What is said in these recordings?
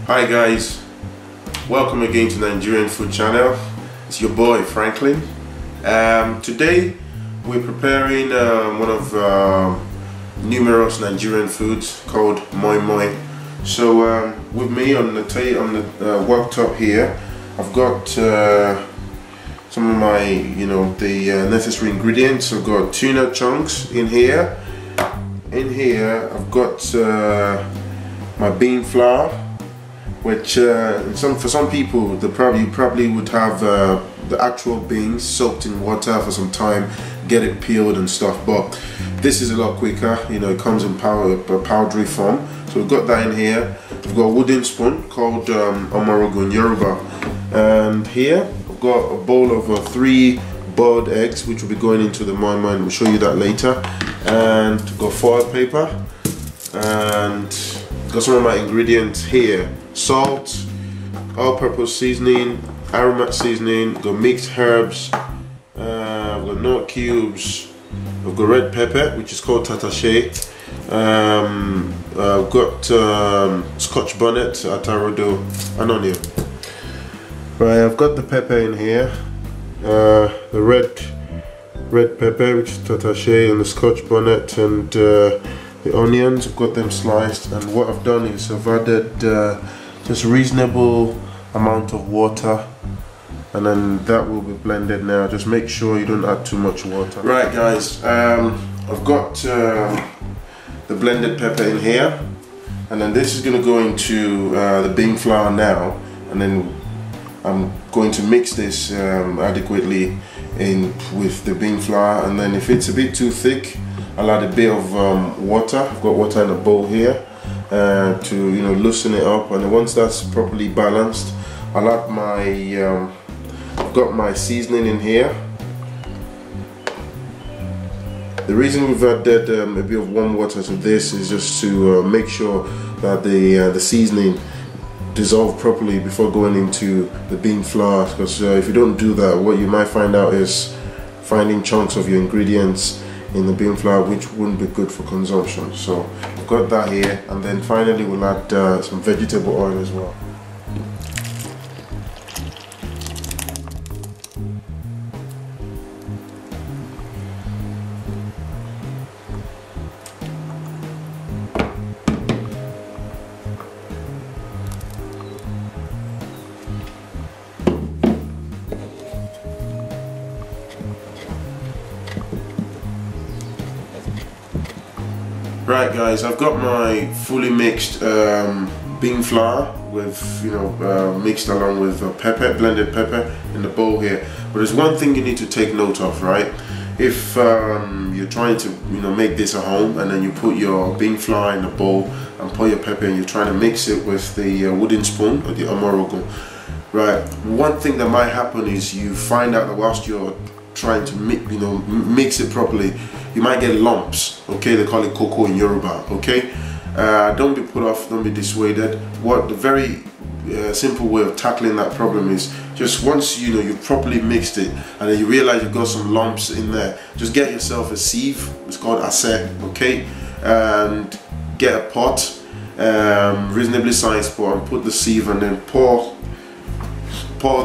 Hi guys, welcome again to Nigerian Food Channel. It's your boy Franklin. Today we're preparing one of numerous Nigerian foods called Moi Moi. So with me on the worktop here, I've got some of my, the necessary ingredients. I've got tuna chunks in here. In here, I've got my bean flour, which for some people they probably would have the actual beans soaked in water for some time, get it peeled and stuff. But this is a lot quicker. It comes in powdery form. So we've got that in here. We've got a wooden spoon called omorogun in Yoruba, and here I've got a bowl of 3 boiled eggs, which will be going into the moi moi. We'll show you that later. And we've got foil paper, and got some of my ingredients here: salt, all-purpose seasoning, aromat seasoning, got mixed herbs, we've got nut cubes, we've got red pepper, which is called tatashe, I've got scotch bonnet, atarodo, and onion. Right, I've got the pepper in here, the red pepper, which is tatashe, and the scotch bonnet, and the onions. I've got them sliced, and what I've done is I've added just reasonable amount of water, and then that will be blended now. Just make sure you don't add too much water. Right guys, I've got the blended pepper in here, and then this is going to go into the bean flour now, and then I'm going to mix this adequately in with the bean flour, and then if it's a bit too thick, I'll add a bit of water. I've got water in a bowl here to loosen it up, and then once that's properly balanced, I'll add my I've got my seasoning in here. The reason we've added a bit of warm water to this is just to make sure that the seasoning dissolve properly before going into the bean flour, because if you don't do that, what you might find out is finding chunks of your ingredients in the bean flour, which wouldn't be good for consumption. So we've got that here, and then finally we'll add some vegetable oil as well. Right guys, I've got my fully mixed bean flour with mixed along with pepper, blended pepper in the bowl here. But there's one thing you need to take note of, right? If you're trying to make this at home, and then you put your bean flour in the bowl and pour your pepper, and you're trying to mix it with the wooden spoon or the omorogun, right? One thing that might happen is you find out that whilst you're trying to mix it properly, you might get lumps. Okay, they call it cocoa in Yoruba. Okay, don't be put off, don't be dissuaded. The very simple way of tackling that problem is just once you've properly mixed it, and then you realize you've got some lumps in there, just get yourself a sieve. It's called ase. Okay, and get a pot, reasonably sized pot, and put the sieve, and then pour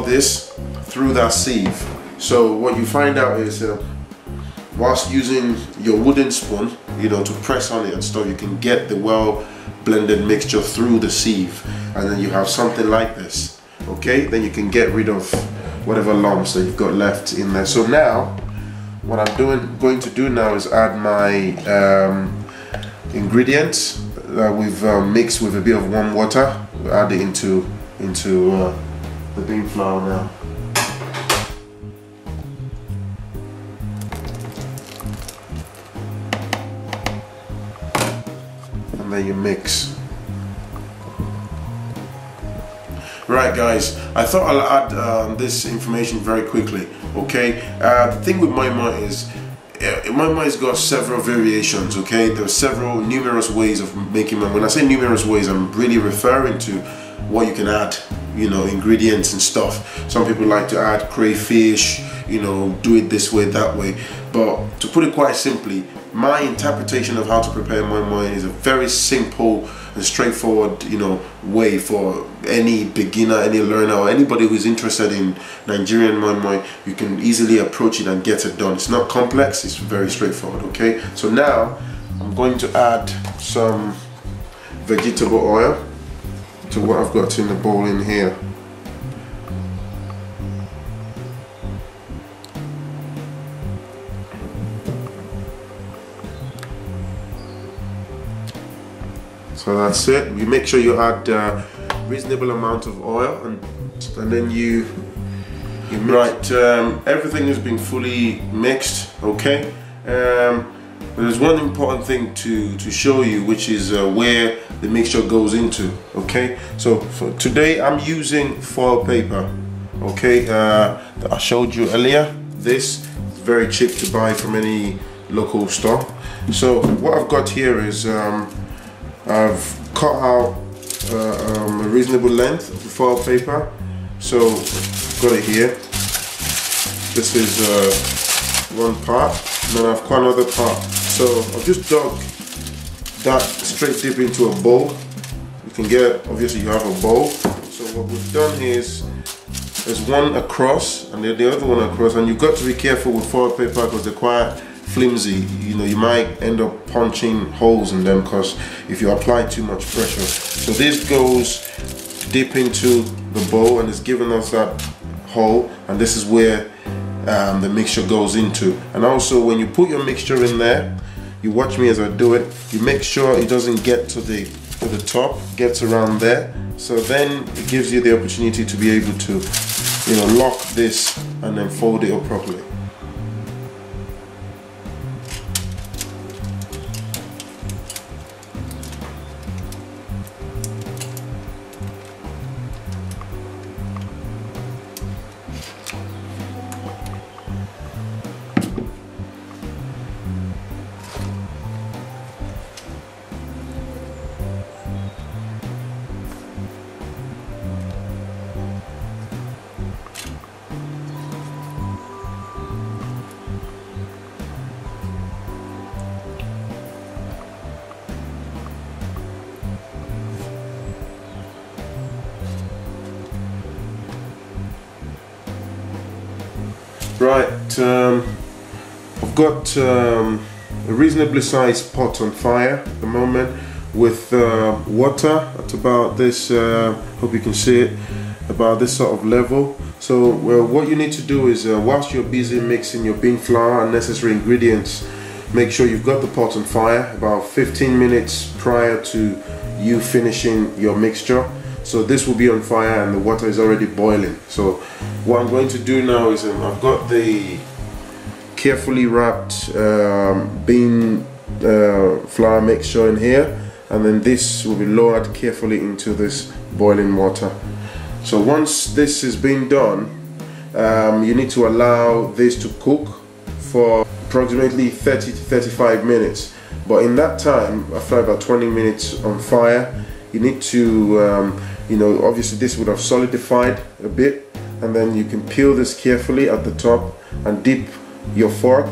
this through that sieve. So what you find out is whilst using your wooden spoon, to press on it and stuff, you can get the well blended mixture through the sieve, and then you have something like this. Okay, then you can get rid of whatever lumps that you've got left in there. So now what I'm going to do now is add my ingredients that we've mixed with a bit of warm water. We'll add it into the bean flour now. And then you mix. Right guys, I thought I'll add this information very quickly. Okay, the thing with Moi Moi is Moi Moi's got several variations. Okay, there's numerous ways of making Moi. When I say numerous ways, I'm really referring to what you can add, ingredients and stuff. Some people like to add crayfish, do it this way, that way. But to put it quite simply, my interpretation of how to prepare moi moi is a very simple and straightforward, you know, way for any beginner, any learner, or anybody who's interested in Nigerian moi moi. You can easily approach it and get it done. It's not complex, it's very straightforward. Okay, so now I'm going to add some vegetable oil to what I've got in the bowl in here. So that's it. You make sure you add a reasonable amount of oil, and then you mix. Everything has been fully mixed. Okay. But there's one important thing to show you, which is where the mixture goes into. Okay. So for today, I'm using foil paper. Okay. That I showed you earlier. This is very cheap to buy from any local store. So what I've got here is I've cut out a reasonable length of the foil paper. So got it here. This is one part, and then I've cut another part. So I've just dug that straight dip into a bowl. You can get, obviously you have a bowl. So what we've done here is there's one across and then the other one across, and you've got to be careful with foil paper because they're quite flimsy. You know, you might end up punching holes in them because if you apply too much pressure. So this goes deep into the bowl and it's giving us that hole, and this is where the mixture goes into. And also when you put your mixture in there, you watch me as I do it, you make sure it doesn't get to the top, gets around there. So then it gives you the opportunity to be able to, you know, lock this and then fold it up properly. Right, I've got a reasonably sized pot on fire at the moment with water at about this, hope you can see it, about this sort of level. So what you need to do is whilst you're busy mixing your bean flour and necessary ingredients, make sure you've got the pot on fire about 15 minutes prior to you finishing your mixture. So this will be on fire and the water is already boiling. So what I'm going to do now is I've got the carefully wrapped bean flour mixture in here, and then this will be lowered carefully into this boiling water. So once this is being done, you need to allow this to cook for approximately 30 to 35 minutes. But in that time, after about 20 minutes on fire, you need to you know, obviously this would have solidified a bit, and then you can peel this carefully at the top and dip your fork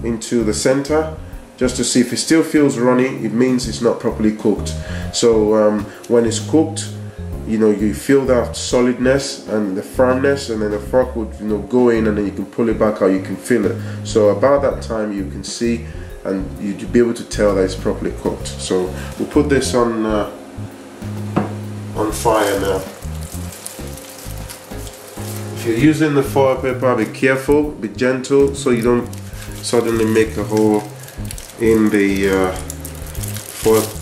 into the center just to see if it still feels runny. It means it's not properly cooked. So when it's cooked, you know, you feel that solidness and the firmness, and then the fork would, you know, go in and then you can pull it back out, you can feel it. So about that time you can see and you'd be able to tell that it's properly cooked. So we'll put this on fire now. If you're using the foil paper, be careful, be gentle, so you don't suddenly make a hole in the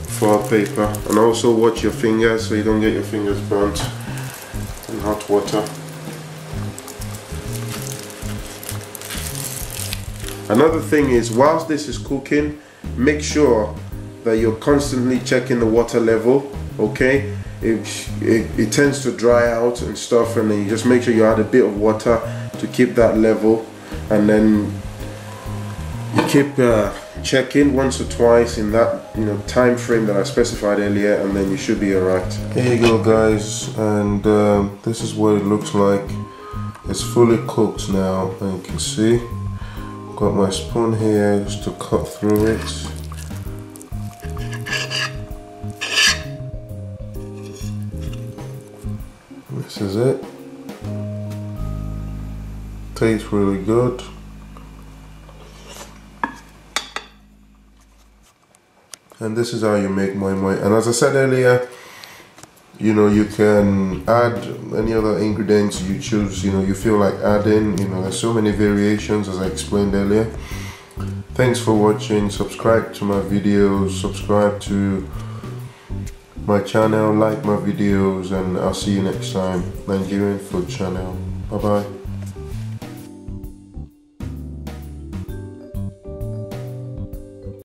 foil paper. And also watch your fingers so you don't get your fingers burnt in hot water. Another thing is, whilst this is cooking, make sure that you're constantly checking the water level. Okay, it tends to dry out and stuff, and then you just make sure you add a bit of water to keep that level, and then you keep checking once or twice in that, you know, time frame that I specified earlier, and then you should be alright. Here you go, guys, and this is what it looks like. It's fully cooked now, and you can see Got my spoon here just to cut through it. This is it. Tastes really good. And this is how you make moi moi. And as I said earlier, you know, you can add any other ingredients you choose, you know, you feel like adding. You know, there's so many variations as I explained earlier. Thanks for watching. Subscribe to my videos, subscribe to my channel, like my videos, and I'll see you next time. Nigerian Food Channel. Bye bye.